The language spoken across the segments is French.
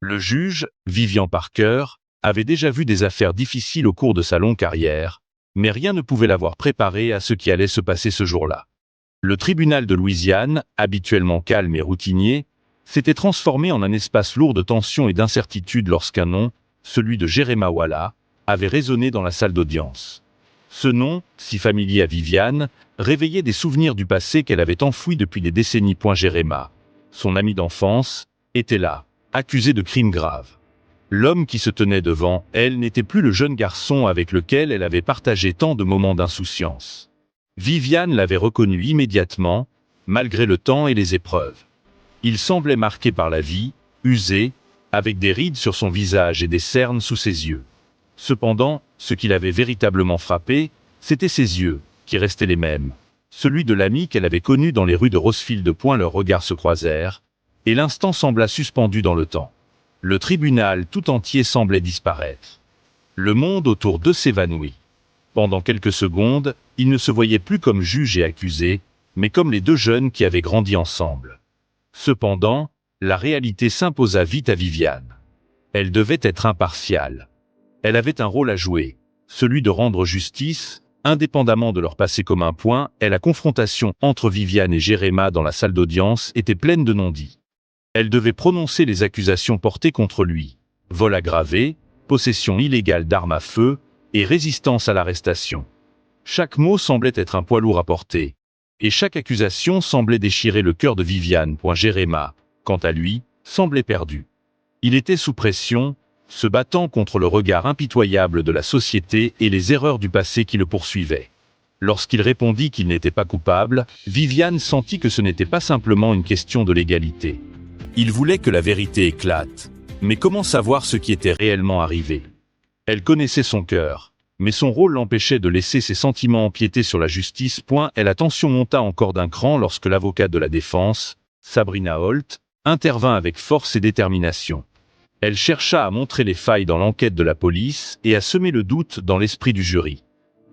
Le juge, Vivian Parker, avait déjà vu des affaires difficiles au cours de sa longue carrière, mais rien ne pouvait l'avoir préparé à ce qui allait se passer ce jour-là. Le tribunal de Louisiane, habituellement calme et routinier, s'était transformé en un espace lourd de tension et d'incertitude lorsqu'un nom, celui de Jeremiah Walah, avait résonné dans la salle d'audience. Ce nom, si familier à Viviane, réveillait des souvenirs du passé qu'elle avait enfouis depuis des décennies. Jeremiah, son ami d'enfance, était là, accusé de crimes graves. L'homme qui se tenait devant elle n'était plus le jeune garçon avec lequel elle avait partagé tant de moments d'insouciance. Viviane l'avait reconnu immédiatement, malgré le temps et les épreuves. Il semblait marqué par la vie, usé, avec des rides sur son visage et des cernes sous ses yeux. Cependant, ce qui l'avait véritablement frappé, c'étaient ses yeux, qui restaient les mêmes. Celui de l'ami qu'elle avait connu dans les rues de Rosefield. Leurs regards se croisèrent, et l'instant sembla suspendu dans le temps. Le tribunal tout entier semblait disparaître. Le monde autour d'eux s'évanouit. Pendant quelques secondes, ils ne se voyaient plus comme juge et accusé, mais comme les deux jeunes qui avaient grandi ensemble. Cependant, la réalité s'imposa vite à Viviane. Elle devait être impartiale. Elle avait un rôle à jouer, celui de rendre justice, indépendamment de leur passé commun. Et la confrontation entre Viviane et Jeremiah dans la salle d'audience était pleine de non-dits. Elle devait prononcer les accusations portées contre lui: vol aggravé, possession illégale d'armes à feu, et résistance à l'arrestation. Chaque mot semblait être un poids lourd à porter, et chaque accusation semblait déchirer le cœur de Viviane. Jeremiah, quant à lui, semblait perdu. Il était sous pression, se battant contre le regard impitoyable de la société et les erreurs du passé qui le poursuivaient. Lorsqu'il répondit qu'il n'était pas coupable, Viviane sentit que ce n'était pas simplement une question de légalité. Il voulait que la vérité éclate, mais comment savoir ce qui était réellement arrivé? Elle connaissait son cœur, mais son rôle l'empêchait de laisser ses sentiments empiéter sur la justice. Et la tension monta encore d'un cran lorsque l'avocate de la défense, Sabrina Holt, intervint avec force et détermination. Elle chercha à montrer les failles dans l'enquête de la police et à semer le doute dans l'esprit du jury.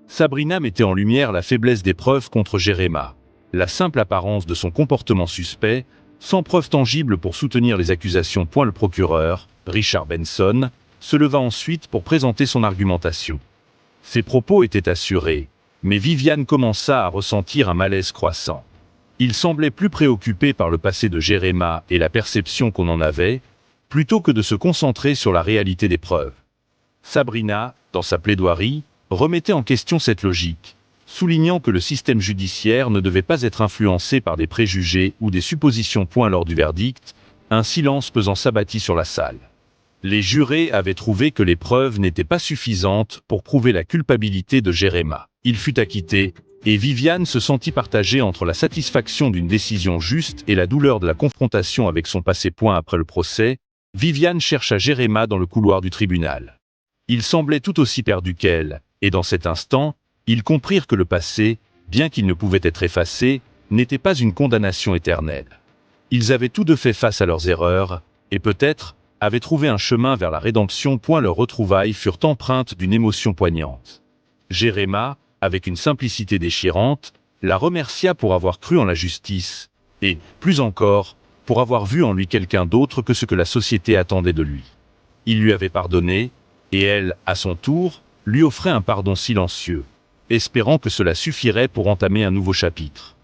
Sabrina mettait en lumière la faiblesse des preuves contre Jeremiah, la simple apparence de son comportement suspect, sans preuve tangible pour soutenir les accusations. Le procureur, Richard Benson, se leva ensuite pour présenter son argumentation. Ses propos étaient assurés, mais Viviane commença à ressentir un malaise croissant. Il semblait plus préoccupé par le passé de Jeremiah et la perception qu'on en avait, plutôt que de se concentrer sur la réalité des preuves. Sabrina, dans sa plaidoirie, remettait en question cette logique, soulignant que le système judiciaire ne devait pas être influencé par des préjugés ou des suppositions. Lors du verdict, un silence pesant s'abattit sur la salle. Les jurés avaient trouvé que les preuves n'étaient pas suffisantes pour prouver la culpabilité de Jeremiah. Il fut acquitté, et Viviane se sentit partagée entre la satisfaction d'une décision juste et la douleur de la confrontation avec son passé. Après le procès, Viviane chercha Jeremiah dans le couloir du tribunal. Il semblait tout aussi perdu qu'elle, et dans cet instant, ils comprirent que le passé, bien qu'il ne pouvait être effacé, n'était pas une condamnation éternelle. Ils avaient tous deux fait face à leurs erreurs, et peut-être avaient trouvé un chemin vers la rédemption. Leurs retrouvailles furent empreintes d'une émotion poignante. Jeremiah, avec une simplicité déchirante, la remercia pour avoir cru en la justice, et, plus encore, pour avoir vu en lui quelqu'un d'autre que ce que la société attendait de lui. Il lui avait pardonné, et elle, à son tour, lui offrait un pardon silencieux, espérant que cela suffirait pour entamer un nouveau chapitre.